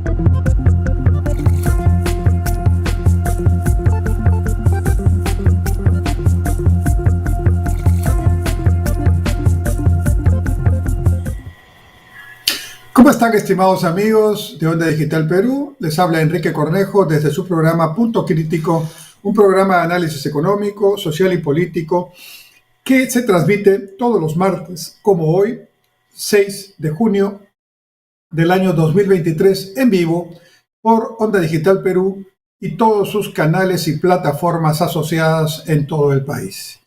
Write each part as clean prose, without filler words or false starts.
¿Cómo están, estimados amigos de Onda Digital Perú? Les habla Enrique Cornejo desde su programa Punto Crítico, un programa de análisis económico, social y político que se transmite todos los martes, como hoy, 6 de junio del año 2023, en vivo por Onda Digital Perú y todos sus canales y plataformas asociadas en todo el país.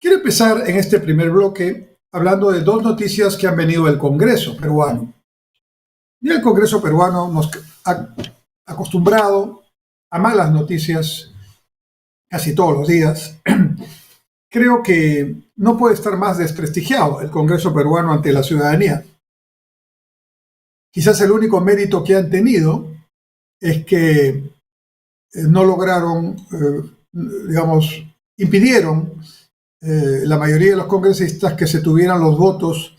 Quiero empezar en este primer bloque hablando de dos noticias que han venido del Congreso peruano. Y el Congreso peruano nos ha acostumbrado a malas noticias casi todos los días. Creo que no puede estar más desprestigiado el Congreso peruano ante la ciudadanía. Quizás el único mérito que han tenido es que no lograron, impidieron la mayoría de los congresistas que se tuvieran los votos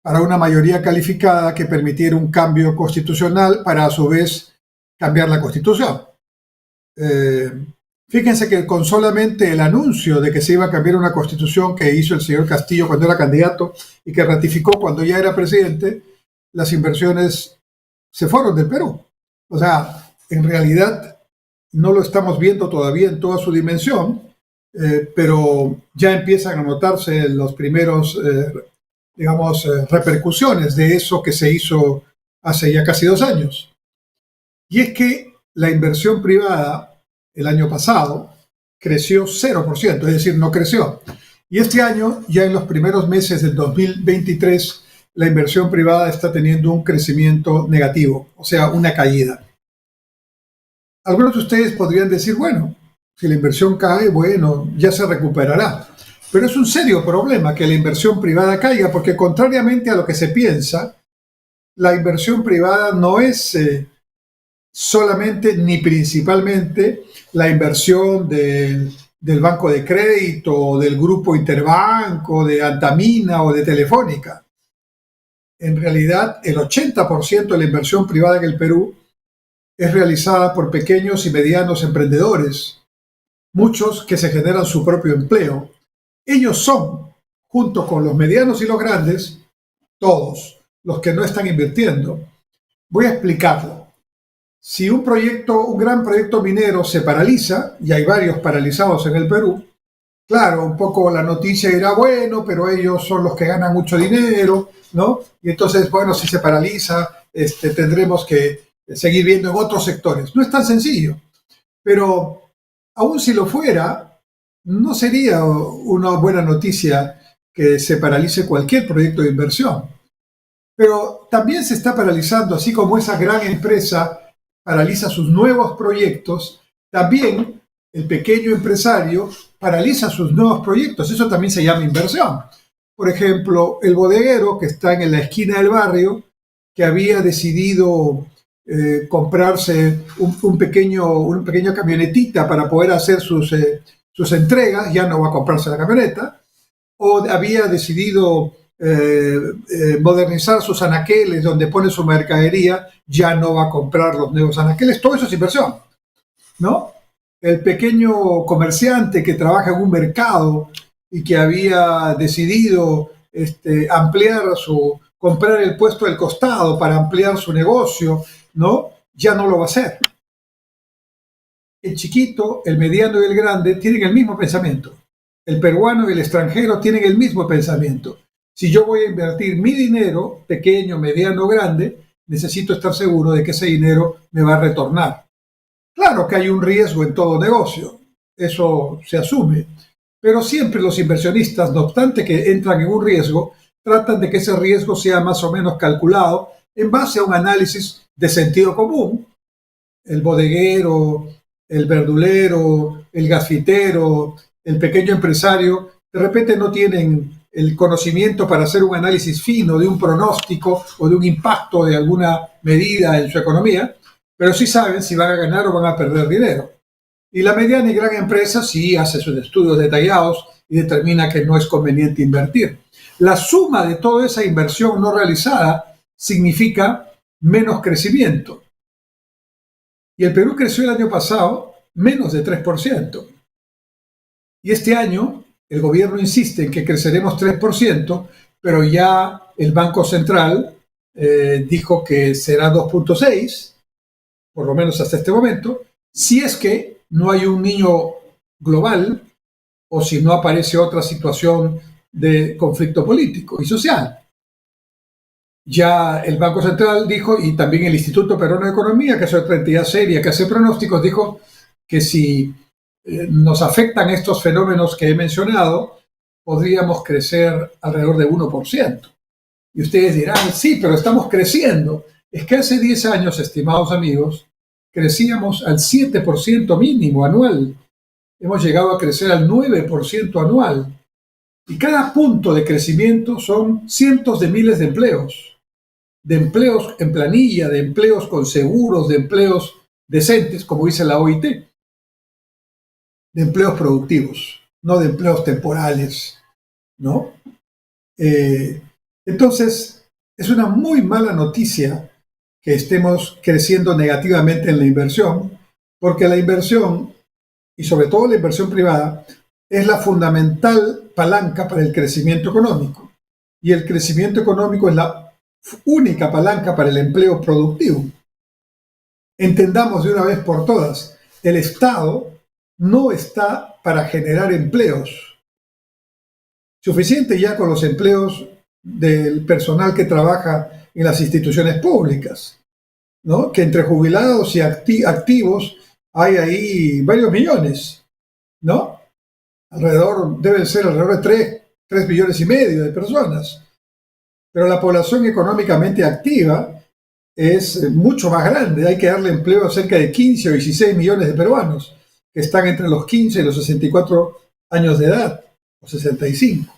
para una mayoría calificada que permitiera un cambio constitucional para a su vez cambiar la Constitución. Fíjense que con solamente el anuncio de que se iba a cambiar una Constitución que hizo el señor Castillo cuando era candidato y que ratificó cuando ya era presidente, las inversiones se fueron del Perú. O sea, en realidad no lo estamos viendo todavía en toda su dimensión, pero ya empiezan a notarse los primeros, repercusiones de eso que se hizo hace ya casi 2 años. Y es que la inversión privada el año pasado creció 0%, es decir, no creció. Y este año, ya en los primeros meses del 2023, la inversión privada está teniendo un crecimiento negativo, o sea, una caída. Algunos de ustedes podrían decir, bueno, si la inversión cae, bueno, ya se recuperará. Pero es un serio problema que la inversión privada caiga, porque contrariamente a lo que se piensa, la inversión privada no es solamente ni principalmente la inversión del Banco de Crédito, del Grupo Interbanco, de Antamina o de Telefónica. En realidad, el 80% de la inversión privada en el Perú es realizada por pequeños y medianos emprendedores, muchos que se generan su propio empleo. Ellos son, junto con los medianos y los grandes, todos los que no están invirtiendo. Voy a explicarlo. Si un gran proyecto minero se paraliza, y hay varios paralizados en el Perú, claro, un poco la noticia irá, bueno, pero ellos son los que ganan mucho dinero, ¿no? Y entonces, bueno, si se paraliza, tendremos que seguir viendo en otros sectores. No es tan sencillo, pero aun si lo fuera, no sería una buena noticia que se paralice cualquier proyecto de inversión. Pero también se está paralizando, así como esa gran empresa paraliza sus nuevos proyectos, también el pequeño empresario paraliza sus nuevos proyectos. Eso también se llama inversión. Por ejemplo, el bodeguero que está en la esquina del barrio, que había decidido comprarse una pequeña camionetita para poder hacer sus entregas, ya no va a comprarse la camioneta, o había decidido modernizar sus anaqueles donde pone su mercadería, ya no va a comprar los nuevos anaqueles. Todo eso es inversión, ¿no? El pequeño comerciante que trabaja en un mercado y que había decidido comprar el puesto del costado para ampliar su negocio, ¿no? Ya no lo va a hacer. El chiquito, el mediano y el grande tienen el mismo pensamiento. El peruano y el extranjero tienen el mismo pensamiento. Si yo voy a invertir mi dinero, pequeño, mediano, grande, necesito estar seguro de que ese dinero me va a retornar. Claro que hay un riesgo en todo negocio, eso se asume, pero siempre los inversionistas, no obstante que entran en un riesgo, tratan de que ese riesgo sea más o menos calculado en base a un análisis de sentido común. El bodeguero, el verdulero, el gasfitero, el pequeño empresario, de repente no tienen el conocimiento para hacer un análisis fino de un pronóstico o de un impacto de alguna medida en su economía, pero sí saben si van a ganar o van a perder dinero. Y la mediana y gran empresa sí hace sus estudios detallados y determina que no es conveniente invertir. La suma de toda esa inversión no realizada significa menos crecimiento. Y el Perú creció el año pasado menos de 3%. Y este año el gobierno insiste en que creceremos 3%, pero ya el Banco Central dijo que será 2,6%, por lo menos hasta este momento, si es que no hay un niño global o si no aparece otra situación de conflicto político y social. Ya el Banco Central dijo, y también el Instituto Peruano de Economía, que es otra entidad seria que hace pronósticos, dijo que si nos afectan estos fenómenos que he mencionado, podríamos crecer alrededor de 1%. Y ustedes dirán, sí, pero estamos creciendo. Es que hace 10 años, estimados amigos, crecíamos al 7% mínimo anual. Hemos llegado a crecer al 9% anual. Y cada punto de crecimiento son cientos de miles de empleos en planilla, de empleos con seguros, de empleos decentes, como dice la OIT, de empleos productivos, no de empleos temporales, ¿no? Entonces, es una muy mala noticia que estemos creciendo negativamente en la inversión, porque la inversión, y sobre todo la inversión privada, es la fundamental palanca para el crecimiento económico. Y el crecimiento económico es la única palanca para el empleo productivo. Entendamos de una vez por todas, el Estado no está para generar empleos. Suficiente ya con los empleos del personal que trabaja en las instituciones públicas, ¿no? Que entre jubilados y activos hay ahí varios millones, ¿no? Deben ser alrededor de 3 millones y medio de personas. Pero la población económicamente activa es mucho más grande. Hay que darle empleo a cerca de 15 o 16 millones de peruanos que están entre los 15 y los 64 años de edad, o 65.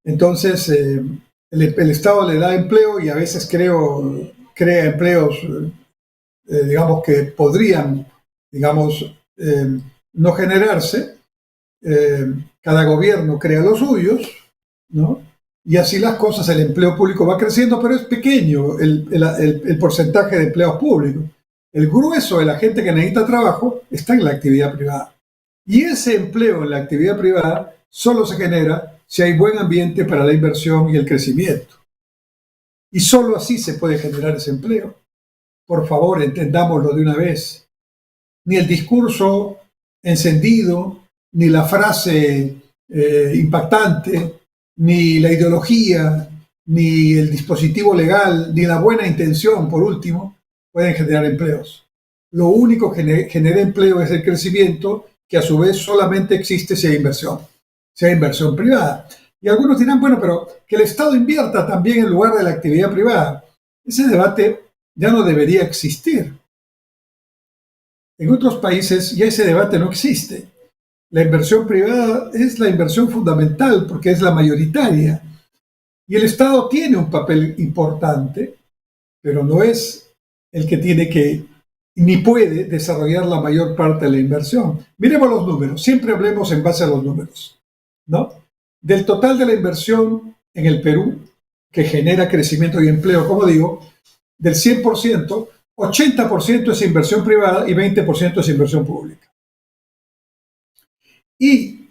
Entonces, el Estado le da empleo y a veces crea empleos, digamos, que podrían, digamos, no generarse. Cada gobierno crea los suyos, ¿no? Y así las cosas, el empleo público va creciendo, pero es pequeño el porcentaje de empleos públicos. El grueso de la gente que necesita trabajo está en la actividad privada. Y ese empleo en la actividad privada solo se genera si hay buen ambiente para la inversión y el crecimiento. Y solo así se puede generar ese empleo. Por favor, entendámoslo de una vez. Ni el discurso encendido, ni la frase impactante, ni la ideología, ni el dispositivo legal, ni la buena intención, por último, pueden generar empleos. Lo único que genera empleo es el crecimiento, que a su vez solamente existe si hay inversión privada. Y algunos dirán, bueno, pero que el Estado invierta también en lugar de la actividad privada. Ese debate ya no debería existir. En otros países ya ese debate no existe. La inversión privada es la inversión fundamental porque es la mayoritaria. Y el Estado tiene un papel importante, pero no es el que tiene que ni puede desarrollar la mayor parte de la inversión. Miremos los números, siempre hablemos en base a los números, ¿no? Del total de la inversión en el Perú, que genera crecimiento y empleo, como digo, del 100%, 80% es inversión privada y 20% es inversión pública. Y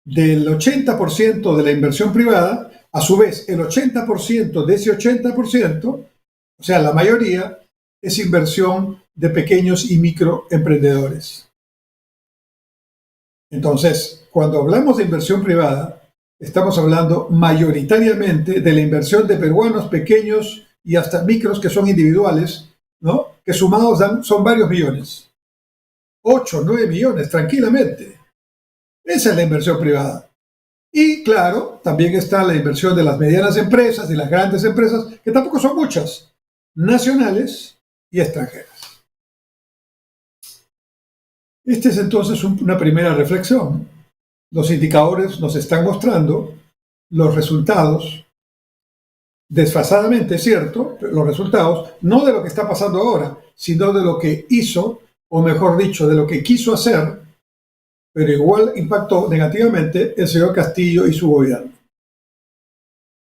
del 80% de la inversión privada, a su vez, el 80% de ese 80%, o sea, la mayoría, es inversión de pequeños y microemprendedores. Entonces, cuando hablamos de inversión privada, estamos hablando mayoritariamente de la inversión de peruanos pequeños y hasta micros que son individuales, ¿no? Que sumados son varios millones. 8, 9 millones, tranquilamente. Esa es la inversión privada. Y claro, también está la inversión de las medianas empresas y las grandes empresas, que tampoco son muchas, nacionales y extranjeras. Esta es entonces una primera reflexión. Los indicadores nos están mostrando los resultados, desfasadamente, es cierto, los resultados, no de lo que está pasando ahora, sino de lo que hizo, o mejor dicho, de lo que quiso hacer, pero igual impactó negativamente el señor Castillo y su gobierno.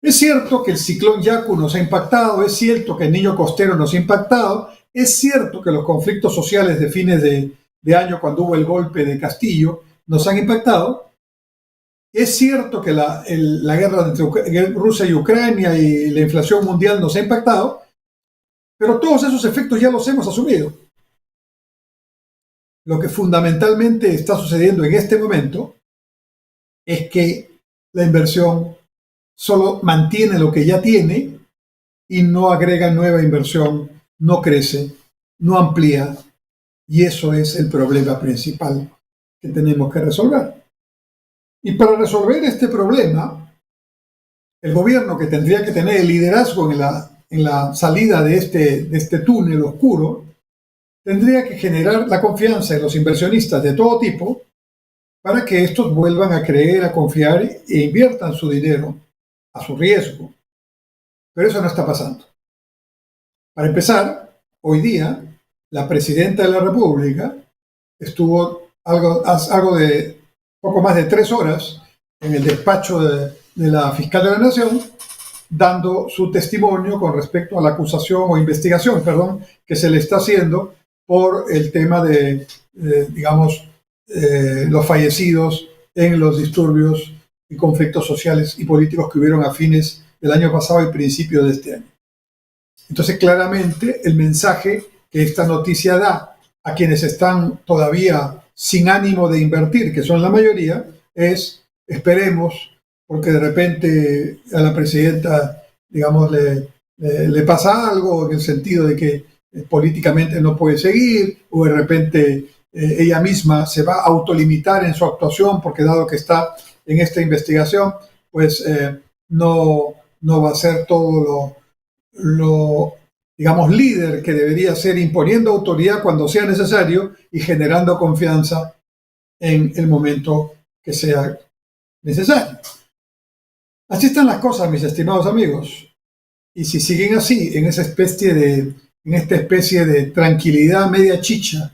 Es cierto que el ciclón Yaku nos ha impactado, es cierto que el Niño Costero nos ha impactado, es cierto que los conflictos sociales de fines de año, cuando hubo el golpe de Castillo, nos han impactado. Es cierto que la guerra entre Rusia y Ucrania y la inflación mundial nos ha impactado, pero todos esos efectos ya los hemos asumido. Lo que fundamentalmente está sucediendo en este momento es que la inversión solo mantiene lo que ya tiene y no agrega nueva inversión, no crece, no amplía, y eso es el problema principal que tenemos que resolver. Y para resolver este problema, el gobierno, que tendría que tener el liderazgo en la salida de este túnel oscuro, tendría que generar la confianza en los inversionistas de todo tipo para que estos vuelvan a creer, a confiar e inviertan su dinero a su riesgo. Pero eso no está pasando. Para empezar, hoy día, la presidenta de la República estuvo algo de poco más de 3 horas en el despacho de la fiscal de la Nación, dando su testimonio con respecto a la acusación o investigación, que se le está haciendo por el tema de los fallecidos en los disturbios y conflictos sociales y políticos que hubieron a fines del año pasado y principio de este año. Entonces, claramente, el mensaje que esta noticia da a quienes están todavía sin ánimo de invertir, que son la mayoría, es: esperemos, porque de repente a la presidenta, le pasa algo en el sentido de que políticamente no puede seguir, o de repente ella misma se va a autolimitar en su actuación, porque dado que está en esta investigación, pues no va a ser todo lo líder que debería ser, imponiendo autoridad cuando sea necesario y generando confianza en el momento que sea necesario. Así están las cosas, mis estimados amigos. Y si siguen así, en esta especie de tranquilidad media chicha,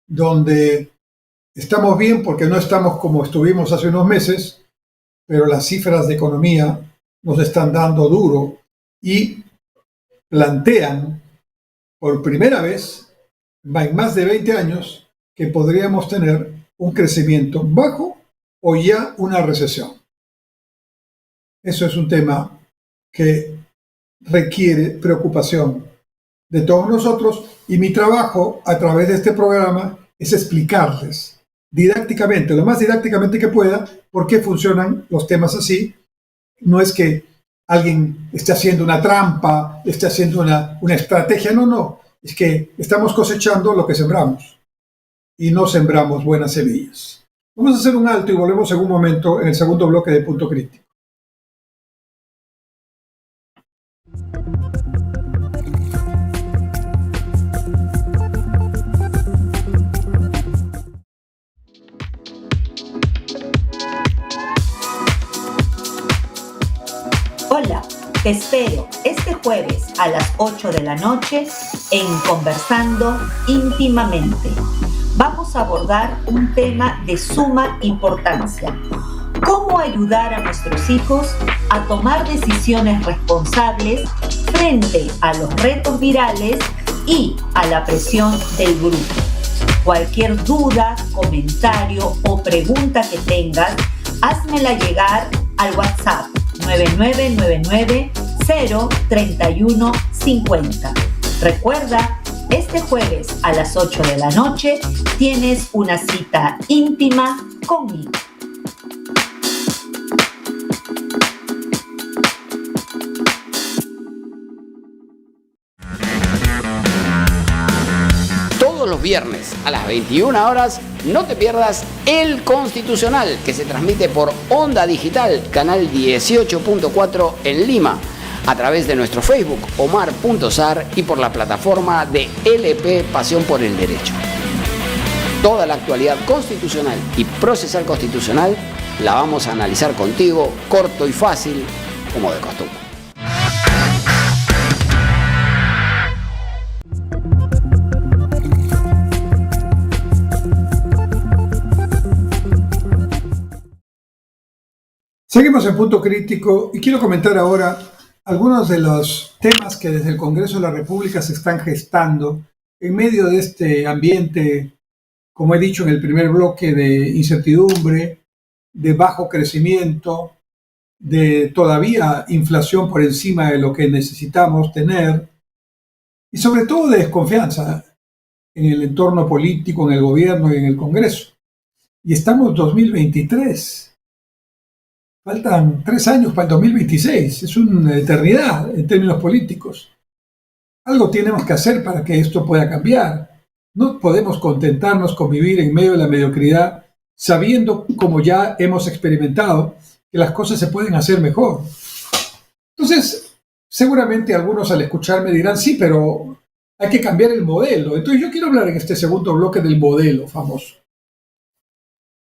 donde estamos bien porque no estamos como estuvimos hace unos meses, pero las cifras de economía nos están dando duro y plantean por primera vez en más de 20 años que podríamos tener un crecimiento bajo o ya una recesión. Eso es un tema que requiere preocupación de todos nosotros, y mi trabajo a través de este programa es explicarles didácticamente, lo más didácticamente que pueda, por qué funcionan los temas así. No es que alguien esté haciendo una trampa, esté haciendo una estrategia, no. Es que estamos cosechando lo que sembramos y no sembramos buenas semillas. Vamos a hacer un alto y volvemos en un momento en el segundo bloque de Punto Crítico. Hola, te espero este jueves a las 8 de la noche en Conversando Íntimamente. Vamos a abordar un tema de suma importancia: cómo ayudar a nuestros hijos a tomar decisiones responsables frente a los retos virales y a la presión del grupo. Cualquier duda, comentario o pregunta que tengas, házmela llegar al WhatsApp 9999-03150. Recuerda, este jueves a las 8 de la noche tienes una cita íntima conmigo. Todos los viernes a las 21 horas no te pierdas El Constitucional, que se transmite por Onda Digital, canal 18.4 en Lima, a través de nuestro Facebook Omar.Sar y por la plataforma de LP Pasión por el Derecho. Toda la actualidad constitucional y procesal constitucional la vamos a analizar contigo, corto y fácil, como de costumbre. Seguimos en Punto Crítico y quiero comentar ahora algunos de los temas que desde el Congreso de la República se están gestando en medio de este ambiente, como he dicho en el primer bloque, de incertidumbre, de bajo crecimiento, de todavía inflación por encima de lo que necesitamos tener y sobre todo de desconfianza en el entorno político, en el gobierno y en el Congreso. Y estamos en 2023. Faltan 3 años para el 2026. Es una eternidad en términos políticos. Algo tenemos que hacer para que esto pueda cambiar. No podemos contentarnos con vivir en medio de la mediocridad, sabiendo, como ya hemos experimentado, que las cosas se pueden hacer mejor. Entonces, seguramente algunos al escucharme dirán, sí, pero hay que cambiar el modelo. Entonces yo quiero hablar en este segundo bloque del modelo famoso.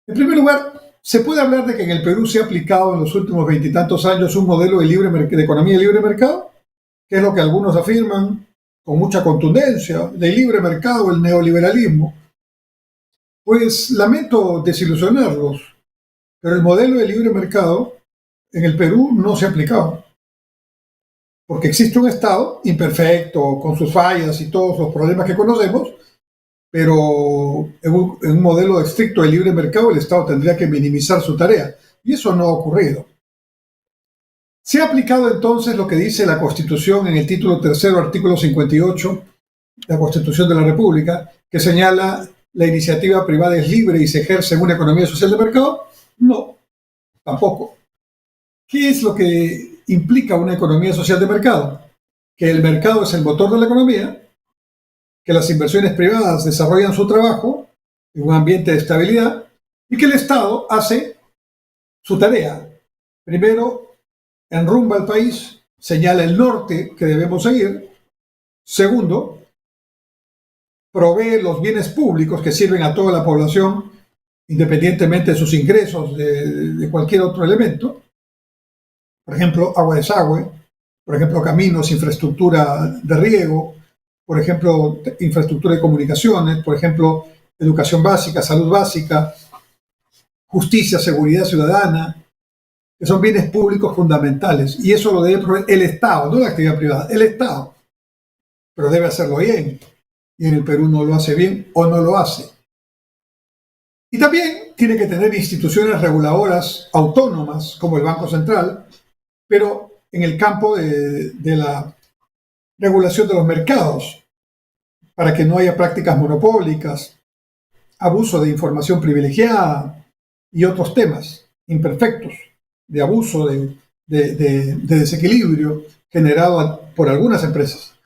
En primer lugar, se puede hablar de que en el Perú se ha aplicado en los últimos 20 y tantos años un modelo de economía de libre mercado, que es lo que algunos afirman con mucha contundencia, de libre mercado, el neoliberalismo. Pues lamento desilusionarlos, pero el modelo de libre mercado en el Perú no se ha aplicado, porque existe un Estado imperfecto, con sus fallas y todos los problemas que conocemos, pero en un modelo estricto de libre mercado el Estado tendría que minimizar su tarea, y eso no ha ocurrido. Se ha aplicado entonces lo que dice la Constitución en el título tercero, artículo 58, de la Constitución de la República, que señala la iniciativa privada es libre y se ejerce en una economía social de mercado. No, tampoco. ¿Qué es lo que implica una economía social de mercado? Que el mercado es el motor de la economía, que las inversiones privadas desarrollan su trabajo en un ambiente de estabilidad y que el Estado hace su tarea. Primero, enrumba al país, señala el norte que debemos seguir. Segundo, provee los bienes públicos que sirven a toda la población, independientemente de sus ingresos, de cualquier otro elemento. Por ejemplo, agua, desagüe, por ejemplo, caminos, infraestructura de riego, por ejemplo, infraestructura de comunicaciones, por ejemplo, educación básica, salud básica, justicia, seguridad ciudadana, que son bienes públicos fundamentales. Y eso lo debe proveer el Estado, no la actividad privada, el Estado. Pero debe hacerlo bien. Y en el Perú no lo hace bien o no lo hace. Y también tiene que tener instituciones reguladoras autónomas, como el Banco Central, pero en el campo de la regulación de los mercados, para que no haya prácticas monopólicas, abuso de información privilegiada y otros temas imperfectos de abuso, de desequilibrio generado por algunas empresas.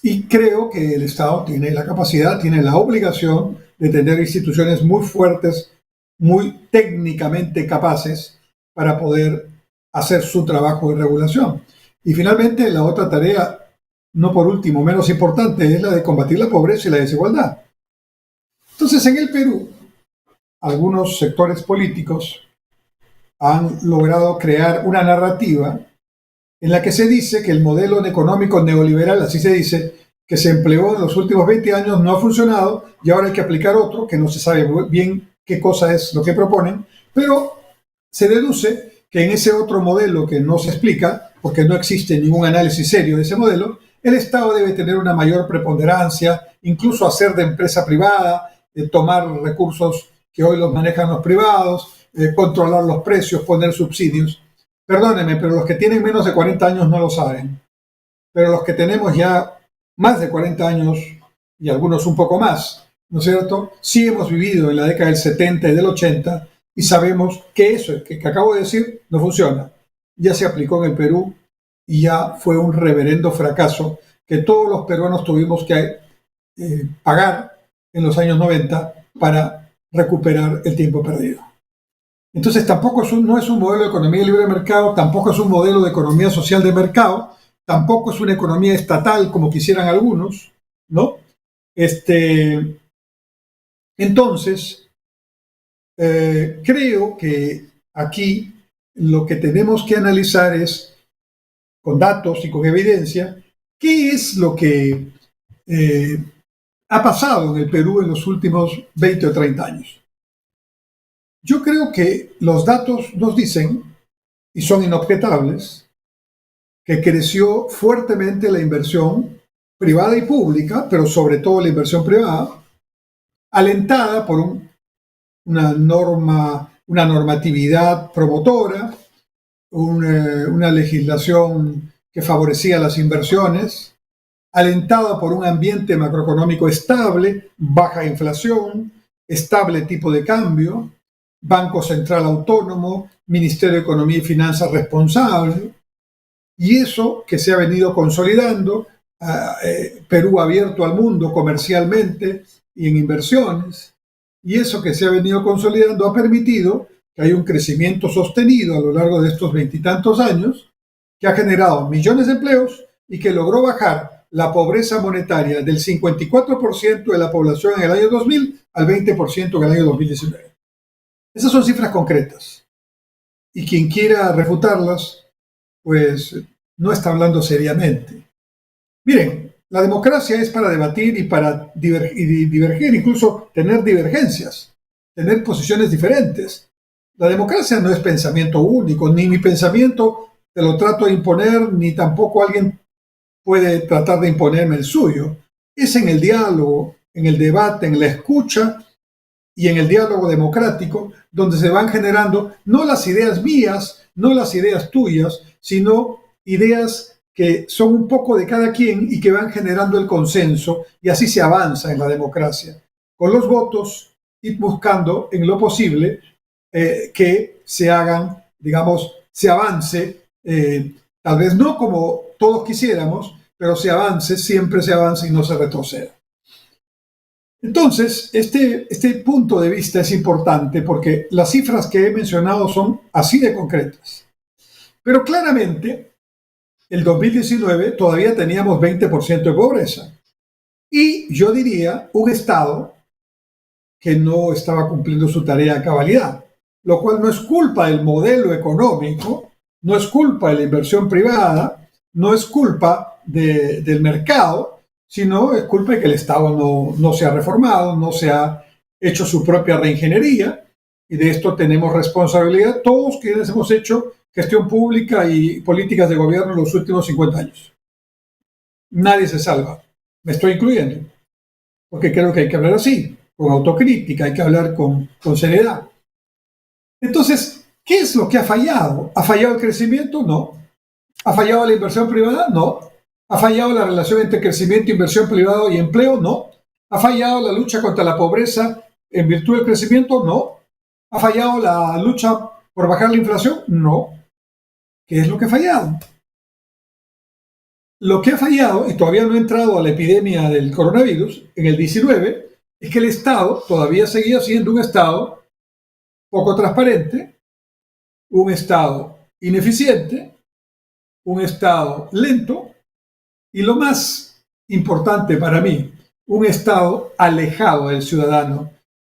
Y creo que el Estado tiene la capacidad, tiene la obligación de tener instituciones muy fuertes, muy técnicamente capaces para poder hacer su trabajo de regulación. Y finalmente, la otra tarea, no por último, menos importante, es la de combatir la pobreza y la desigualdad. Entonces, en el Perú, algunos sectores políticos han logrado crear una narrativa en la que se dice que el modelo económico neoliberal, así se dice, que se empleó en los últimos 20 años no ha funcionado y ahora hay que aplicar otro que no se sabe bien qué cosa es lo que proponen, pero se deduce que en ese otro modelo que no se explica, porque no existe ningún análisis serio de ese modelo, el Estado debe tener una mayor preponderancia, incluso hacer de empresa privada, tomar recursos que hoy los manejan los privados, controlar los precios, poner subsidios. Perdónenme, pero los que tienen menos de 40 años no lo saben. Pero los que tenemos ya más de 40 años, y algunos un poco más, ¿no es cierto? Sí hemos vivido en la década del 70 y del 80 y sabemos que eso que acabo de decir no funciona. Ya se aplicó en el Perú y ya fue un reverendo fracaso que todos los peruanos tuvimos que pagar en los años 90 para recuperar el tiempo perdido. Entonces tampoco no es un modelo de economía de libre mercado, tampoco es un modelo de economía social de mercado, tampoco es una economía estatal como quisieran algunos, ¿no? Entonces, creo que aquí lo que tenemos que analizar es, con datos y con evidencia, qué es lo que ha pasado en el Perú en los últimos 20 o 30 años. Yo creo que los datos nos dicen y son inobjetables, que creció fuertemente la inversión privada y pública, pero sobre todo la inversión privada, alentada por una normatividad promotora, una legislación que favorecía las inversiones, alentada por un ambiente macroeconómico estable, baja inflación, estable tipo de cambio, Banco Central autónomo, Ministerio de Economía y Finanzas responsable, y eso que se ha venido consolidando, Perú abierto al mundo comercialmente y en inversiones, y eso que se ha venido consolidando ha permitido que haya un crecimiento sostenido a lo largo de estos veintitantos años, que ha generado millones de empleos y que logró bajar la pobreza monetaria del 54% de la población en el año 2000 al 20% en el año 2019. Esas son cifras concretas. Y quien quiera refutarlas, pues no está hablando seriamente. Miren, la democracia es para debatir y para divergir, incluso tener divergencias, tener posiciones diferentes. La democracia no es pensamiento único, ni mi pensamiento te lo trato de imponer, ni tampoco alguien puede tratar de imponerme el suyo. Es en el diálogo, en el debate, en la escucha y en el diálogo democrático donde se van generando no las ideas mías, no las ideas tuyas, sino ideas que son un poco de cada quien y que van generando el consenso, y así se avanza en la democracia, con los votos y buscando en lo posible que se hagan, digamos, se avance, tal vez no como todos quisiéramos, pero se avance, siempre se avance y no se retroceda. Entonces, este punto de vista es importante porque las cifras que he mencionado son así de concretas. Pero claramente, el 2019 todavía teníamos 20% de pobreza. Y yo diría un Estado que no estaba cumpliendo su tarea a cabalidad, lo cual no es culpa del modelo económico, no es culpa de la inversión privada, no es culpa del mercado, sino es culpa de que el Estado no se ha reformado, no se ha hecho su propia reingeniería, y de esto tenemos responsabilidad todos quienes hemos hecho gestión pública y políticas de gobierno en los últimos 50 años. Nadie se salva, me estoy incluyendo, porque creo que hay que hablar así, con autocrítica, hay que hablar con seriedad. Entonces, ¿qué es lo que ha fallado? ¿Ha fallado el crecimiento? No. ¿Ha fallado la inversión privada? No. ¿Ha fallado la relación entre crecimiento, inversión privada y empleo? No. ¿Ha fallado la lucha contra la pobreza en virtud del crecimiento? No. ¿Ha fallado la lucha por bajar la inflación? No. ¿Qué es lo que ha fallado? Lo que ha fallado, y todavía no ha entrado a la epidemia del coronavirus, en el 19, es que el Estado todavía seguía siendo un Estado poco transparente, un Estado ineficiente, un Estado lento y, lo más importante para mí, un Estado alejado del ciudadano.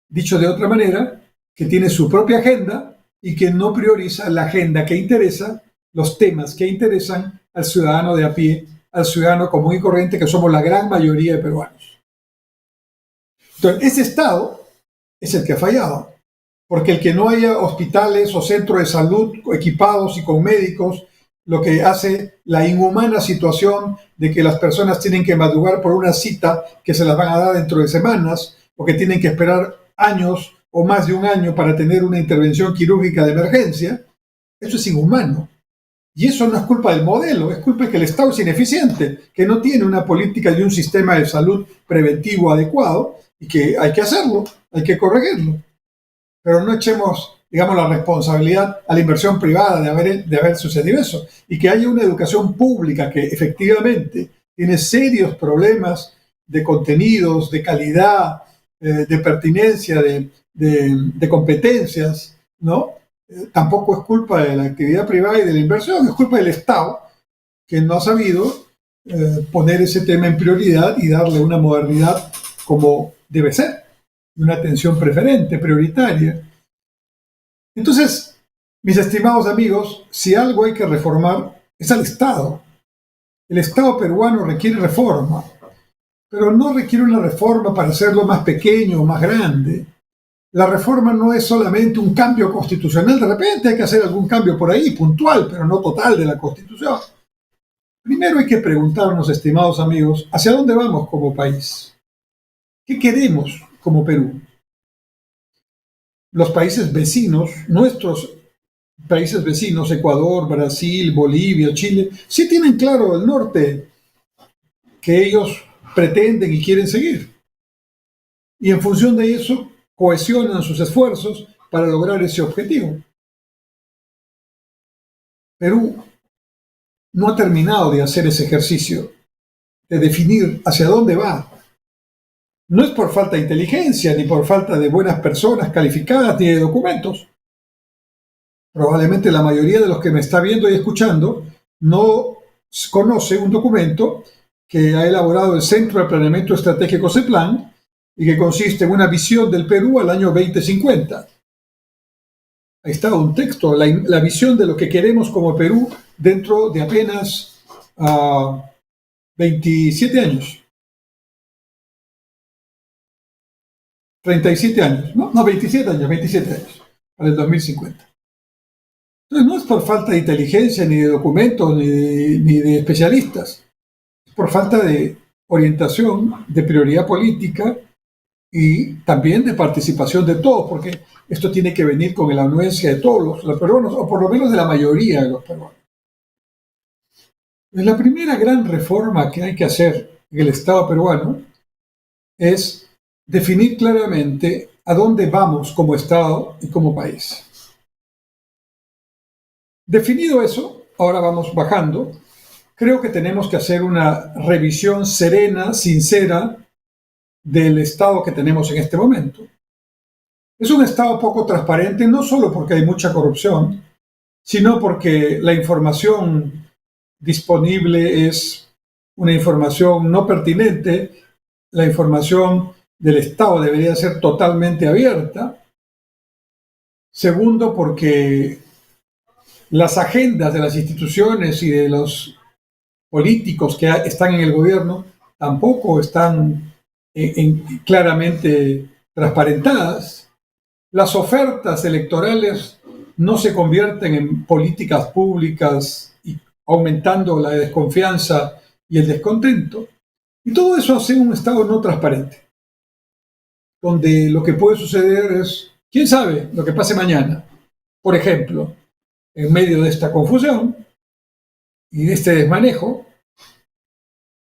Dicho de otra manera, que tiene su propia agenda y que no prioriza la agenda que interesa, los temas que interesan al ciudadano de a pie, al ciudadano común y corriente, que somos la gran mayoría de peruanos. Entonces, ese Estado es el que ha fallado, porque el que no haya hospitales o centros de salud equipados y con médicos, lo que hace la inhumana situación de que las personas tienen que madrugar por una cita que se las van a dar dentro de semanas, o que tienen que esperar años o más de un año para tener una intervención quirúrgica de emergencia, eso es inhumano. Y eso no es culpa del modelo, es culpa de que el Estado es ineficiente, que no tiene una política y un sistema de salud preventivo adecuado, y que hay que hacerlo, hay que corregirlo. Pero no echemos, digamos, la responsabilidad a la inversión privada de haber sucedido eso, y que haya una educación pública que efectivamente tiene serios problemas de contenidos, de calidad, de pertinencia, de competencias, ¿no? Tampoco es culpa de la actividad privada y de la inversión, es culpa del Estado, que no ha sabido poner ese tema en prioridad y darle una modernidad como debe ser, una atención preferente, prioritaria. Entonces, mis estimados amigos, si algo hay que reformar es al Estado. El Estado peruano requiere reforma, pero no requiere una reforma para hacerlo más pequeño o más grande. la reforma no es solamente un cambio constitucional, de repente hay que hacer algún cambio por ahí, puntual, pero no total de la Constitución. Primero hay que preguntarnos, estimados amigos, ¿hacia dónde vamos como país? ¿Qué queremos como Perú? Los países vecinos, nuestros países vecinos, Ecuador, Brasil, Bolivia, Chile, sí tienen claro el norte que ellos pretenden y quieren seguir. Y en función de eso, cohesionan sus esfuerzos para lograr ese objetivo. Perú no ha terminado de hacer ese ejercicio, de definir hacia dónde va. No es por falta de inteligencia, ni por falta de buenas personas calificadas, ni de documentos. Probablemente la mayoría de los que me está viendo y escuchando no conoce un documento que ha elaborado el Centro de Planeamiento Estratégico CEPLAN y que consiste en una visión del Perú al año 2050. Ahí está un texto, la visión de lo que queremos como Perú dentro de apenas 27 años. 37 años, ¿no? No, 27 años, para el 2050. Entonces no es por falta de inteligencia, ni de documentos, ni de especialistas. Es por falta de orientación, de prioridad política y también de participación de todos, porque esto tiene que venir con la anuencia de todos los peruanos, o por lo menos de la mayoría de los peruanos. La primera gran reforma que hay que hacer en el Estado peruano es definir claramente a dónde vamos como Estado y como país. Definido eso, ahora vamos bajando, creo que tenemos que hacer una revisión serena, sincera, del Estado que tenemos en este momento. Es un Estado poco transparente, no solo porque hay mucha corrupción, sino porque la información disponible es una información no pertinente. La información del Estado debería ser totalmente abierta. Segundo, porque las agendas de las instituciones y de los políticos que están en el gobierno tampoco están claramente transparentadas. Las ofertas electorales no se convierten en políticas públicas y aumentando la desconfianza y el descontento. Y todo eso hace un Estado no transparente, donde lo que puede suceder es, quién sabe lo que pase mañana. Por ejemplo, en medio de esta confusión y de este desmanejo,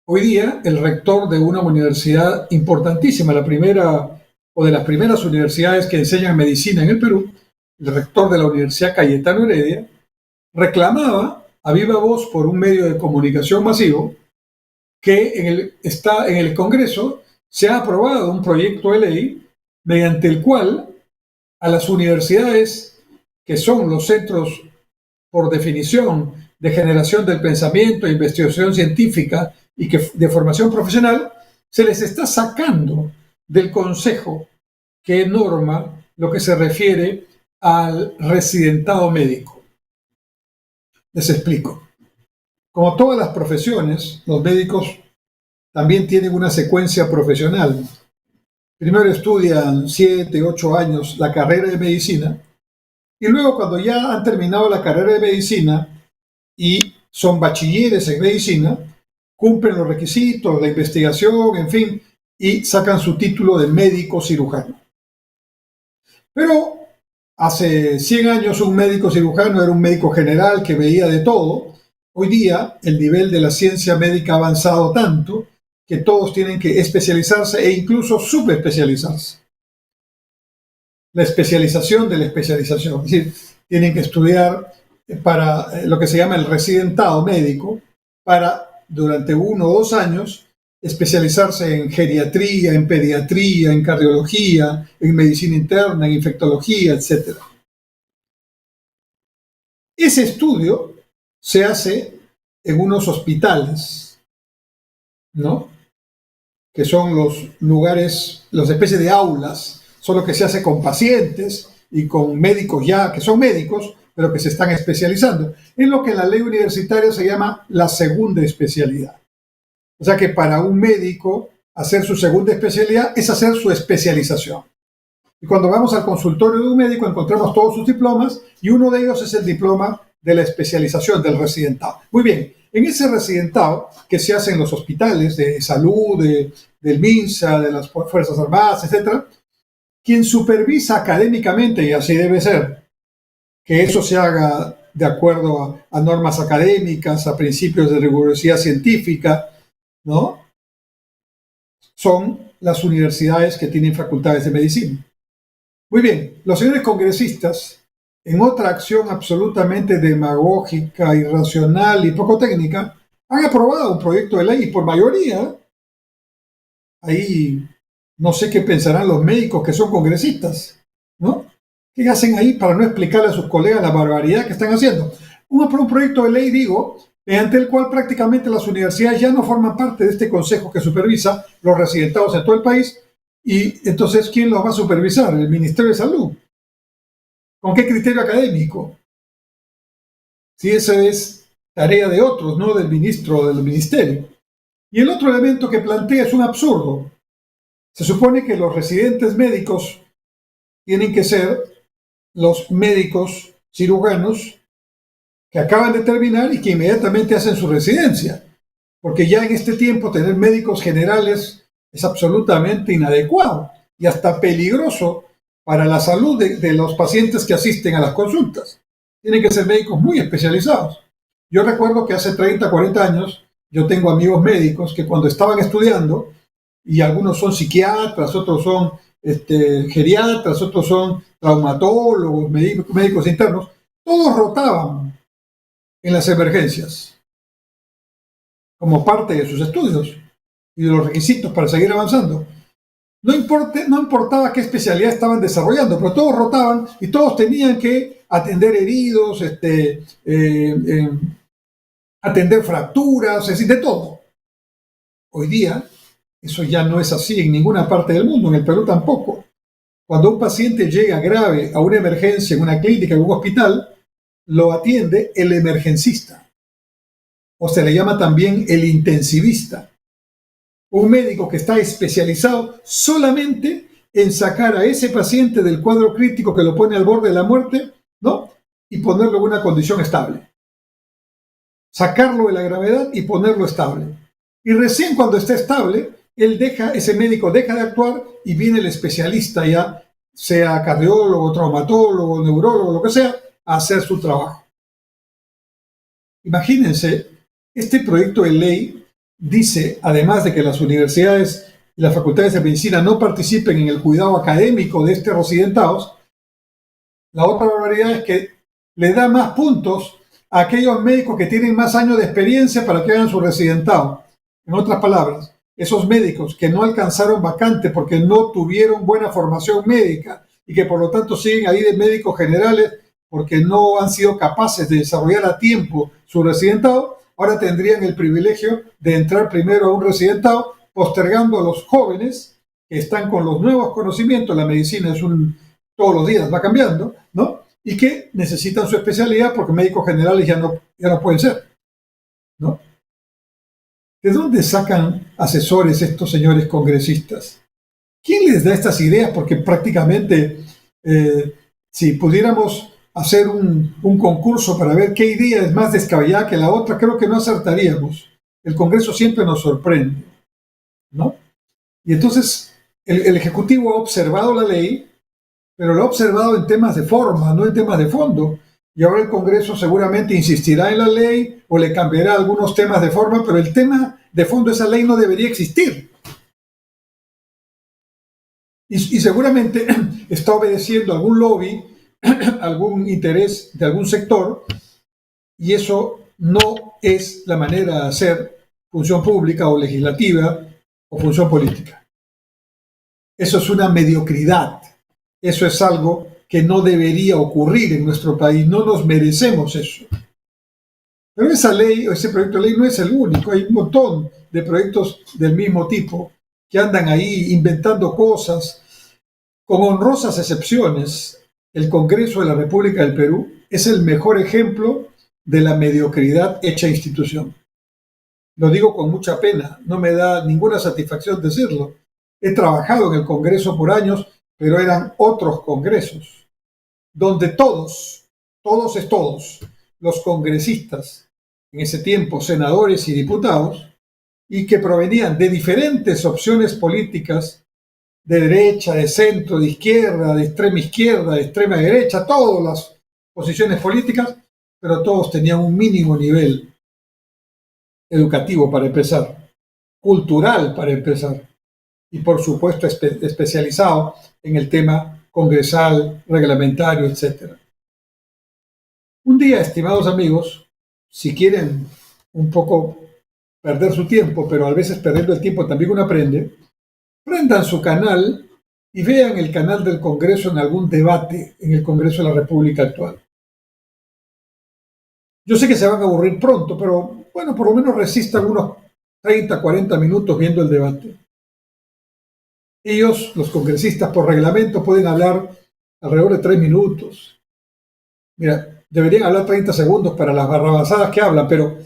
hoy día el rector de una universidad importantísima, la primera o de las primeras universidades que enseñan medicina en el Perú, el rector de la Universidad Cayetano Heredia, reclamaba a viva voz por un medio de comunicación masivo que está en el Congreso se ha aprobado un proyecto de ley mediante el cual a las universidades, que son los centros por definición de generación del pensamiento, investigación científica y de formación profesional, se les está sacando del Consejo que norma lo que se refiere al residentado médico. Les explico. Como todas las profesiones, los médicos también tienen una secuencia profesional. Primero estudian 7, 8 años la carrera de medicina y luego cuando ya han terminado la carrera de medicina y son bachilleres en medicina, cumplen los requisitos, la investigación, en fin, y sacan su título de médico cirujano. Pero hace 100 años un médico cirujano era un médico general que veía de todo. Hoy día el nivel de la ciencia médica ha avanzado tanto que todos tienen que especializarse e incluso subespecializarse. La especialización de la especialización, es decir, tienen que estudiar para lo que se llama el residentado médico, para durante 1 o 2 años especializarse en geriatría, en pediatría, en cardiología, en medicina interna, en infectología, etc. Ese estudio se hace en unos hospitales, ¿no? Que son los lugares, las especies de aulas, solo que se hace con pacientes y con médicos ya, que son médicos, pero que se están especializando, en lo que en la ley universitaria se llama la segunda especialidad. O sea que para un médico hacer su segunda especialidad es hacer su especialización. Y cuando vamos al consultorio de un médico encontramos todos sus diplomas y uno de ellos es el diploma de la especialización del residentado. Muy bien, en ese residentado que se hace en los hospitales de salud, del MINSA, de las Fuerzas Armadas, etc., quien supervisa académicamente, y así debe ser, que eso se haga de acuerdo a normas académicas, a principios de rigurosidad científica, ¿no? Son las universidades que tienen facultades de medicina. Muy bien, los señores congresistas, en otra acción absolutamente demagógica, irracional y poco técnica, han aprobado un proyecto de ley y por mayoría, ahí no sé qué pensarán los médicos que son congresistas, ¿no? ¿Qué hacen ahí para no explicarle a sus colegas la barbaridad que están haciendo? Un proyecto de ley, digo, mediante el cual prácticamente las universidades ya no forman parte de este consejo que supervisa los residentados en todo el país. Y entonces, ¿quién los va a supervisar? El Ministerio de Salud. ¿Con qué criterio académico? Si esa es tarea de otros, no del ministro o del ministerio. Y el otro elemento que plantea es un absurdo. Se supone que los residentes médicos tienen que ser los médicos cirujanos que acaban de terminar y que inmediatamente hacen su residencia. Porque ya en este tiempo tener médicos generales es absolutamente inadecuado y hasta peligroso para la salud de los pacientes que asisten a las consultas. Tienen que ser médicos muy especializados. Yo recuerdo que hace 30, 40 años, yo tengo amigos médicos que cuando estaban estudiando, y algunos son psiquiatras, otros son geriatras, otros son traumatólogos, médicos internos, todos rotaban en las emergencias como parte de sus estudios y de los requisitos para seguir avanzando. No importaba qué especialidad estaban desarrollando, pero todos rotaban y todos tenían que atender heridos, atender fracturas, es decir, de todo. Hoy día eso ya no es así en ninguna parte del mundo, en el Perú tampoco. Cuando un paciente llega grave a una emergencia en una clínica, en un hospital, lo atiende el emergencista, o se le llama también el intensivista. Un médico que está especializado solamente en sacar a ese paciente del cuadro crítico que lo pone al borde de la muerte, ¿no? Y ponerlo en una condición estable. Sacarlo de la gravedad y ponerlo estable. Y recién cuando esté estable, ese médico deja de actuar y viene el especialista ya, sea cardiólogo, traumatólogo, neurólogo, lo que sea, a hacer su trabajo. Imagínense, este proyecto de ley dice, además de que las universidades y las facultades de medicina no participen en el cuidado académico de estos residentados, la otra barbaridad es que le da más puntos a aquellos médicos que tienen más años de experiencia para que hagan su residentado. En otras palabras, esos médicos que no alcanzaron vacante porque no tuvieron buena formación médica y que por lo tanto siguen ahí de médicos generales porque no han sido capaces de desarrollar a tiempo su residentado, ahora tendrían el privilegio de entrar primero a un residentado, postergando a los jóvenes que están con los nuevos conocimientos. La medicina todos los días va cambiando, ¿no? Y que necesitan su especialidad porque médicos generales ya no pueden ser, ¿no? ¿De dónde sacan asesores estos señores congresistas? ¿Quién les da estas ideas? Porque prácticamente, si pudiéramos hacer un concurso para ver qué idea es más descabellada que la otra, creo que no acertaríamos. El Congreso siempre nos sorprende, ¿no? Y entonces el Ejecutivo ha observado la ley, pero lo ha observado en temas de forma, no en temas de fondo. Y ahora el Congreso seguramente insistirá en la ley o le cambiará algunos temas de forma, pero el tema de fondo de esa ley no debería existir. Y seguramente está obedeciendo algún lobby, algún interés de algún sector, y eso no es la manera de hacer función pública o legislativa o función política. Eso es una mediocridad. Eso es algo que no debería ocurrir en nuestro país. No nos merecemos eso. Pero esa ley, o ese proyecto de ley no es el único. Hay un montón de proyectos del mismo tipo que andan ahí inventando cosas. Con honrosas excepciones, el Congreso de la República del Perú es el mejor ejemplo de la mediocridad hecha institución. Lo digo con mucha pena, no me da ninguna satisfacción decirlo. He trabajado en el Congreso por años pero eran otros congresos, donde todos, los congresistas, en ese tiempo senadores y diputados, y que provenían de diferentes opciones políticas, de derecha, de centro, de izquierda, de extrema derecha, todas las posiciones políticas, pero todos tenían un mínimo nivel educativo para empezar, cultural para empezar, y por supuesto especializado en el tema congresal, reglamentario, etc. Un día, estimados amigos, si quieren un poco perder su tiempo, pero a veces perdiendo el tiempo también uno aprende, prendan su canal y vean el canal del Congreso en algún debate en el Congreso de la República actual. Yo sé que se van a aburrir pronto, pero bueno, por lo menos resistan unos 30, 40 minutos viendo el debate. Ellos, los congresistas, por reglamento pueden hablar alrededor de 3 minutos. Mira, deberían hablar 30 segundos para las barrabasadas que hablan, pero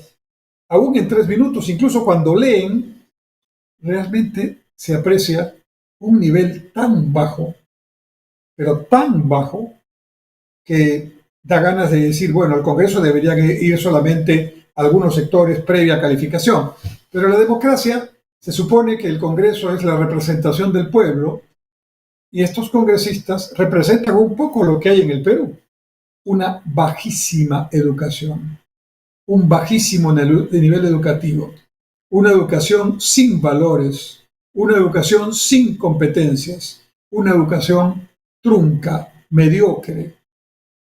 aún en 3 minutos, incluso cuando leen, realmente se aprecia un nivel tan bajo, pero tan bajo, que da ganas de decir, bueno, al Congreso deberían ir solamente algunos sectores previa calificación. Pero la democracia se supone que el Congreso es la representación del pueblo y estos congresistas representan un poco lo que hay en el Perú. Una bajísima educación, un bajísimo nivel educativo, una educación sin valores, una educación sin competencias, una educación trunca, mediocre,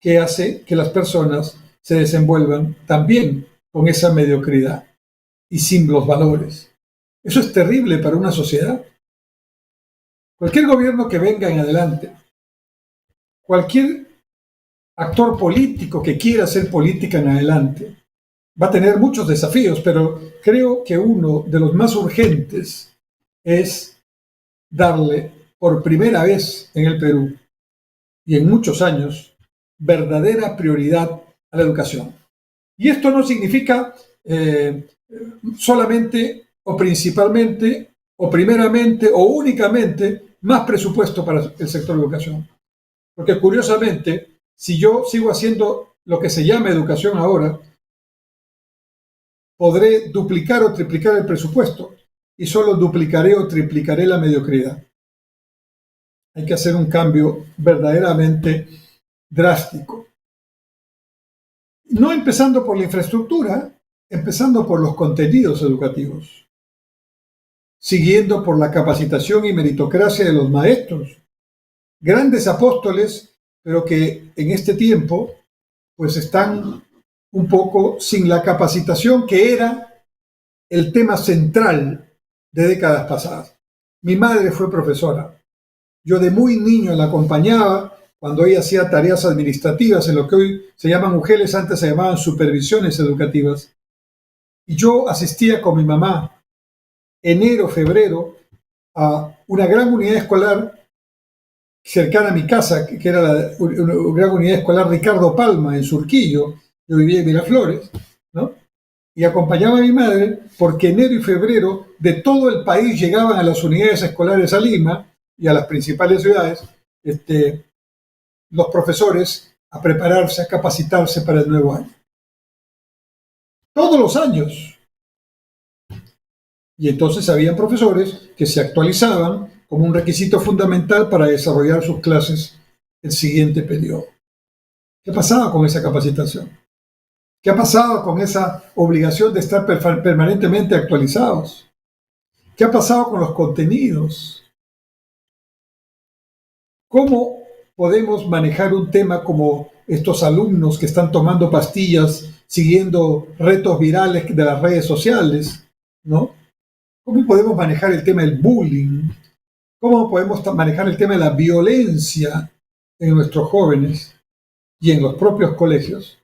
que hace que las personas se desenvuelvan también con esa mediocridad y sin los valores. Eso es terrible para una sociedad. Cualquier gobierno que venga en adelante, cualquier actor político que quiera hacer política en adelante, va a tener muchos desafíos, pero creo que uno de los más urgentes es darle por primera vez en el Perú y en muchos años verdadera prioridad a la educación. Y esto no significa solamente o principalmente o primeramente o únicamente más presupuesto para el sector de educación. Porque curiosamente, si yo sigo haciendo lo que se llama educación ahora, podré duplicar o triplicar el presupuesto y solo duplicaré o triplicaré la mediocridad. Hay que hacer un cambio verdaderamente drástico. No empezando por la infraestructura, empezando por los contenidos educativos, siguiendo por la capacitación y meritocracia de los maestros, grandes apóstoles, pero que en este tiempo pues están un poco sin la capacitación que era el tema central de décadas pasadas. Mi madre fue profesora. Yo de muy niño la acompañaba cuando ella hacía tareas administrativas en lo que hoy se llaman UGELes, antes se llamaban supervisiones educativas. Y yo asistía con mi mamá enero, febrero a una gran unidad escolar cercana a mi casa, que era la gran unidad escolar Ricardo Palma en Surquillo. Yo vivía en Miraflores, ¿no? Y acompañaba a mi madre porque enero y febrero de todo el país llegaban a las unidades escolares a Lima y a las principales ciudades los profesores a prepararse, a capacitarse para el nuevo año. Todos los años. Y entonces habían profesores que se actualizaban como un requisito fundamental para desarrollar sus clases el siguiente periodo. ¿Qué pasaba con esa capacitación? ¿Qué ha pasado con esa obligación de estar permanentemente actualizados? ¿Qué ha pasado con los contenidos? ¿Cómo podemos manejar un tema como estos alumnos que están tomando pastillas siguiendo retos virales de las redes sociales, ¿no? ¿Cómo podemos manejar el tema del bullying? ¿Cómo podemos manejar el tema de la violencia en nuestros jóvenes y en los propios colegios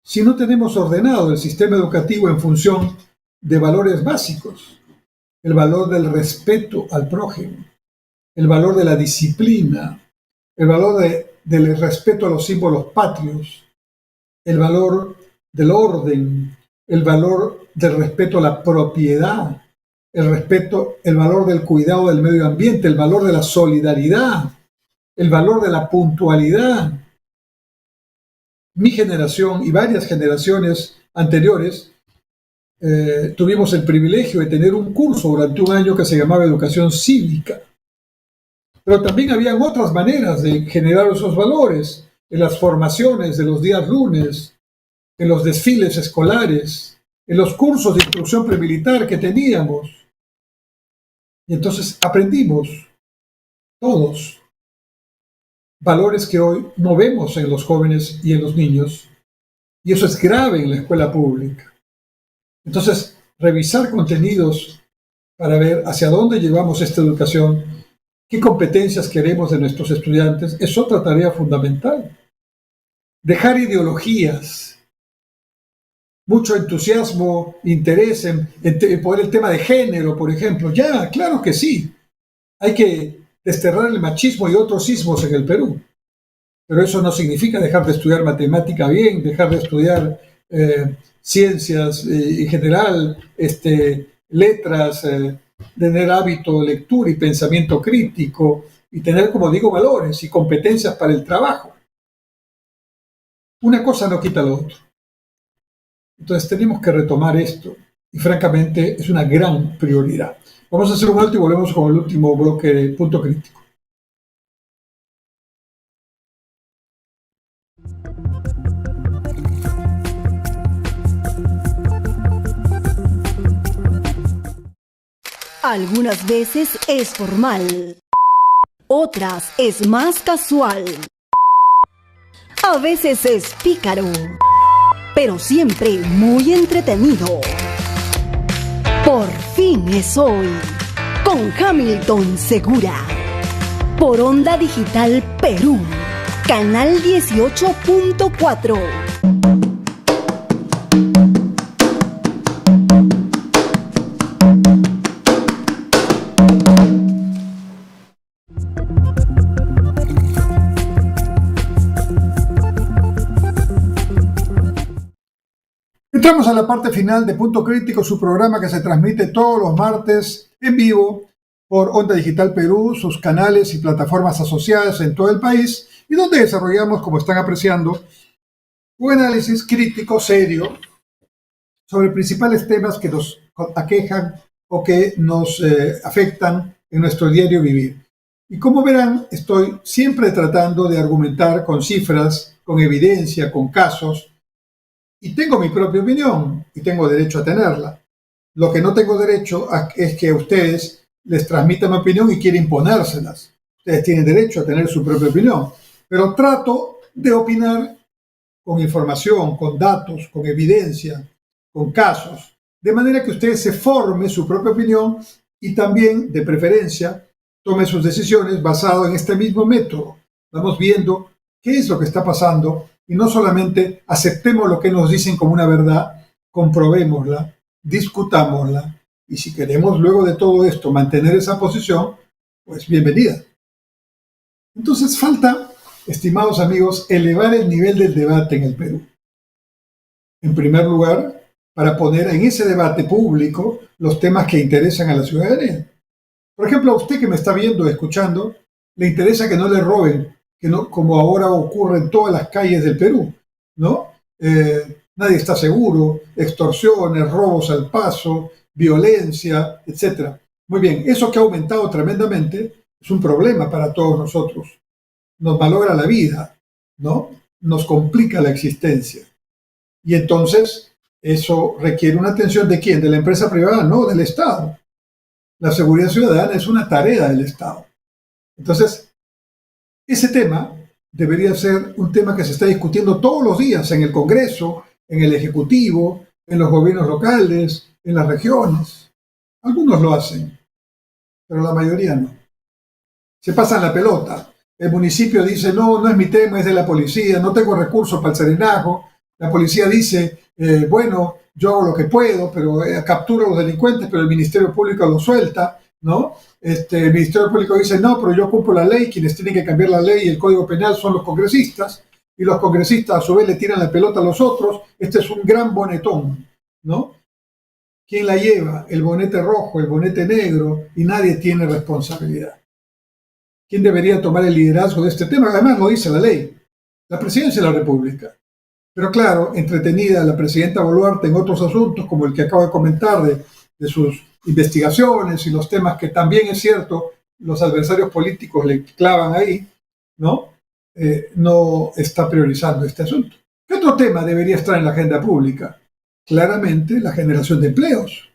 si no tenemos ordenado el sistema educativo en función de valores básicos? El valor del respeto al prójimo, el valor de la disciplina, el valor del respeto a los símbolos patrios, el valor del orden, el valor del respeto a la propiedad, el valor del cuidado del medio ambiente, el valor de la solidaridad, el valor de la puntualidad. Mi generación y varias generaciones anteriores tuvimos el privilegio de tener un curso durante un año que se llamaba Educación Cívica. Pero también habían otras maneras de generar esos valores, en las formaciones de los días lunes, en los desfiles escolares, en los cursos de instrucción premilitar que teníamos. Y entonces aprendimos todos valores que hoy no vemos en los jóvenes y en los niños, y eso es grave en la escuela pública. Entonces, revisar contenidos para ver hacia dónde llevamos esta educación, qué competencias queremos de nuestros estudiantes, es otra tarea fundamental. Dejar ideologías, mucho entusiasmo, interés en poner el tema de género, por ejemplo. Ya, claro que sí. Hay que desterrar el machismo y otros ismos en el Perú. Pero eso no significa dejar de estudiar matemática bien, dejar de estudiar ciencias en general, letras, tener hábito de lectura y pensamiento crítico, y tener, como digo, valores y competencias para el trabajo. Una cosa no quita lo otro. Entonces tenemos que retomar esto, y francamente es una gran prioridad. Vamos a hacer un alto y volvemos con el último bloque de Punto Crítico. Algunas veces es formal, otras es más casual, a veces es pícaro, pero siempre muy entretenido. Por fin es hoy, con Hamilton Segura, por Onda Digital Perú, canal 18.4. Entramos a la parte final de Punto Crítico, su programa que se transmite todos los martes en vivo por Onda Digital Perú, sus canales y plataformas asociadas en todo el país, y donde desarrollamos, como están apreciando, un análisis crítico, serio, sobre principales temas que nos aquejan o que nos afectan en nuestro diario vivir. Y como verán, estoy siempre tratando de argumentar con cifras, con evidencia, con casos, y tengo mi propia opinión y tengo derecho a tenerla. Lo que no tengo derecho es que a ustedes les transmitan mi opinión y quieren imponérselas. Ustedes tienen derecho a tener su propia opinión, pero trato de opinar con información, con datos, con evidencia, con casos, de manera que ustedes se formen su propia opinión y también, de preferencia, tomen sus decisiones basado en este mismo método. Vamos viendo qué es lo que está pasando y no solamente aceptemos lo que nos dicen como una verdad, comprobémosla, discutámosla, y si queremos luego de todo esto mantener esa posición, pues bienvenida. Entonces falta, estimados amigos, elevar el nivel del debate en el Perú. En primer lugar, para poner en ese debate público los temas que interesan a la ciudadanía. Por ejemplo, a usted que me está viendo, escuchando, le interesa que no le roben, que no, como ahora ocurre en todas las calles del Perú, ¿no? Nadie está seguro, extorsiones, robos al paso, violencia, etc. Muy bien, eso que ha aumentado tremendamente es un problema para todos nosotros. Nos malogra la vida, ¿no? Nos complica la existencia. Y entonces, eso requiere una atención ¿de quién? ¿De la empresa privada? No, del Estado. La seguridad ciudadana es una tarea del Estado. Entonces, ese tema debería ser un tema que se está discutiendo todos los días en el Congreso, en el Ejecutivo, en los gobiernos locales, en las regiones. Algunos lo hacen, pero la mayoría no. Se pasan la pelota. El municipio dice, no es mi tema, es de la policía, no tengo recursos para el serenazgo. La policía dice, bueno, yo hago lo que puedo, pero capturo a los delincuentes, pero el Ministerio Público los suelta, ¿no? El Ministerio Público dice, no, pero yo cumplo la ley, quienes tienen que cambiar la ley y el Código Penal son los congresistas, y los congresistas a su vez le tiran la pelota a los otros. Este es un gran bonetón, ¿no? ¿Quién la lleva? El bonete rojo, el bonete negro, y nadie tiene responsabilidad. quién debería tomar el liderazgo de este tema. Además lo dice la ley, la presidencia de la República. Pero claro, entretenida la presidenta Boluarte en otros asuntos, como el que acabo de comentar, de sus investigaciones y los temas que también es cierto, los adversarios políticos le clavan ahí, ¿no? No está priorizando este asunto. ¿Qué otro tema debería estar en la agenda pública? Claramente la generación de empleos.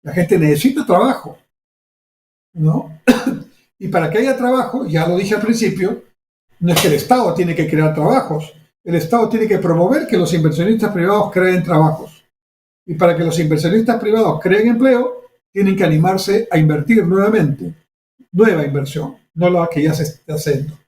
La gente necesita trabajo, ¿no? Y para que haya trabajo, ya lo dije al principio, no es que el Estado tiene que crear trabajos, el Estado tiene que promover que los inversionistas privados creen trabajos. Y para que los inversionistas privados creen empleo, tienen que animarse a invertir nuevamente, nueva inversión, no la que ya se está haciendo.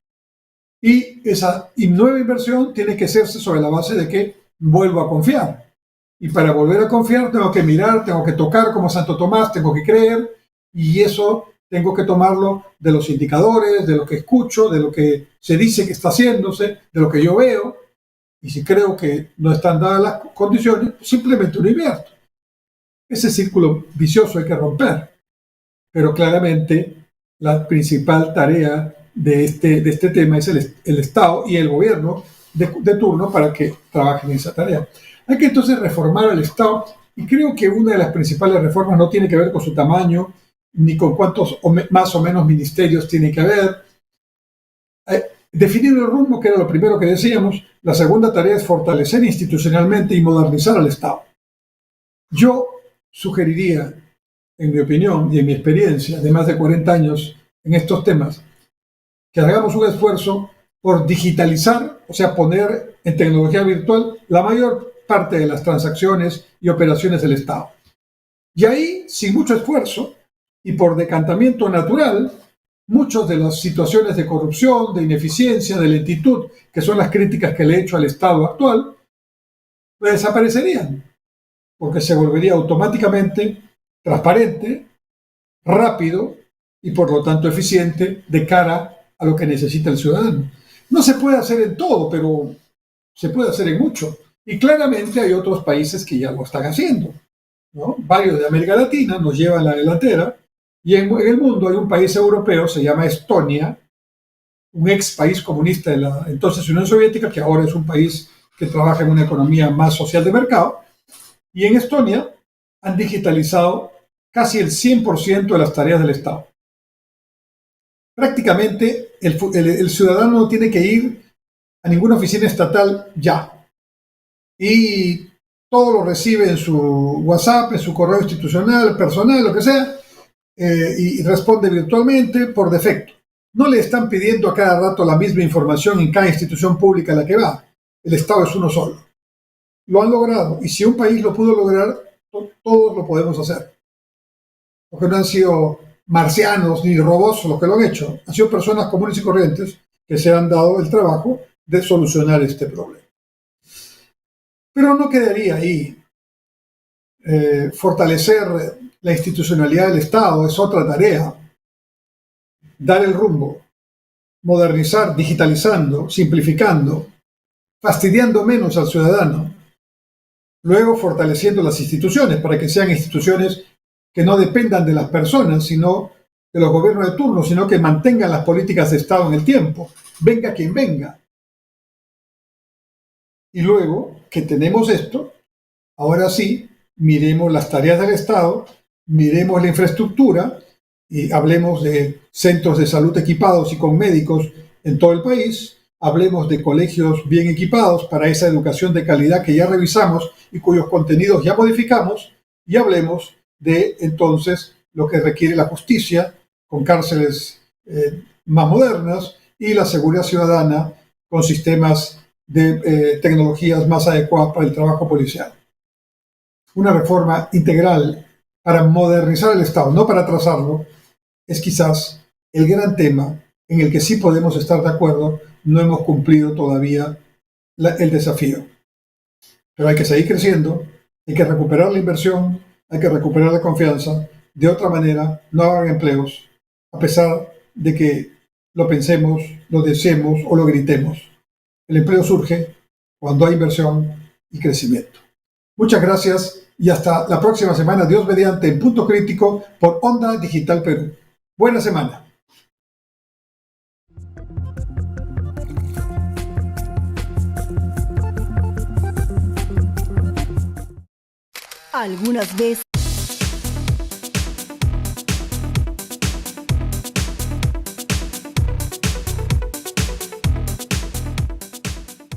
Y esa nueva inversión tiene que hacerse sobre la base de que vuelvo a confiar. Y para volver a confiar tengo que mirar, tengo que tocar como Santo Tomás, tengo que creer, y eso tengo que tomarlo de los indicadores, de lo que escucho, de lo que se dice que está haciéndose, de lo que yo veo, y si creo que no están dadas las condiciones, simplemente lo invierto. Ese círculo vicioso hay que romper, pero claramente la principal tarea de este tema es el Estado y el gobierno de turno para que trabajen en esa tarea. Hay que entonces reformar al Estado, y creo que una de las principales reformas no tiene que ver con su tamaño, ni con cuántos más o menos ministerios tiene que haber. Definir el rumbo, que era lo primero que decíamos. La segunda tarea es fortalecer institucionalmente y modernizar al Estado. Yo sugeriría, en mi opinión y en mi experiencia de más de 40 años en estos temas, que hagamos un esfuerzo por digitalizar, o sea, poner en tecnología virtual la mayor parte de las transacciones y operaciones del Estado. Y ahí, sin mucho esfuerzo y por decantamiento natural, muchas de las situaciones de corrupción, de ineficiencia, de lentitud, que son las críticas que le he hecho al Estado actual, pues desaparecerían, porque se volvería automáticamente transparente, rápido y por lo tanto eficiente de cara a lo que necesita el ciudadano. No se puede hacer en todo, pero se puede hacer en mucho. Y claramente hay otros países que ya lo están haciendo, ¿no? Varios de América Latina nos llevan la delantera, y en el mundo hay un país europeo, se llama Estonia, un ex país comunista de la entonces Unión Soviética, que ahora es un país que trabaja en una economía más social de mercado, y en Estonia han digitalizado casi el 100% de las tareas del Estado. Prácticamente el ciudadano no tiene que ir a ninguna oficina estatal ya, y todo lo recibe en su WhatsApp, en su correo institucional, personal, lo que sea, y responde virtualmente por defecto. No le están pidiendo a cada rato la misma información en cada institución pública a la que va. El Estado es uno solo. Lo han logrado, y si un país lo pudo lograr, todos lo podemos hacer. Porque no han sido marcianos ni robots los que lo han hecho. Han sido personas comunes y corrientes que se han dado el trabajo de solucionar este problema. Pero no quedaría ahí. Fortalecer la institucionalidad del Estado es otra tarea. Dar el rumbo, modernizar, digitalizando, simplificando, fastidiando menos al ciudadano. Luego fortaleciendo las instituciones para que sean instituciones que no dependan de las personas, sino de los gobiernos de turno, sino que mantengan las políticas de Estado en el tiempo, venga quien venga. Y luego que tenemos esto, ahora sí, miremos las tareas del Estado, miremos la infraestructura y hablemos de centros de salud equipados y con médicos en todo el país, hablemos de colegios bien equipados para esa educación de calidad que ya revisamos y cuyos contenidos ya modificamos, y hablemos de entonces lo que requiere la justicia con cárceles más modernas y la seguridad ciudadana con sistemas de tecnologías más adecuadas para el trabajo policial. Una reforma integral para modernizar el Estado, no para atrasarlo, es quizás el gran tema en el que sí podemos estar de acuerdo. No hemos cumplido todavía el desafío. Pero hay que seguir creciendo, hay que recuperar la inversión, hay que recuperar la confianza. De otra manera, no habrá empleos, a pesar de que lo pensemos, lo deseemos o lo gritemos. El empleo surge cuando hay inversión y crecimiento. Muchas gracias y hasta la próxima semana, Dios mediante, en Punto Crítico por Onda Digital Perú. Buena semana. Algunas veces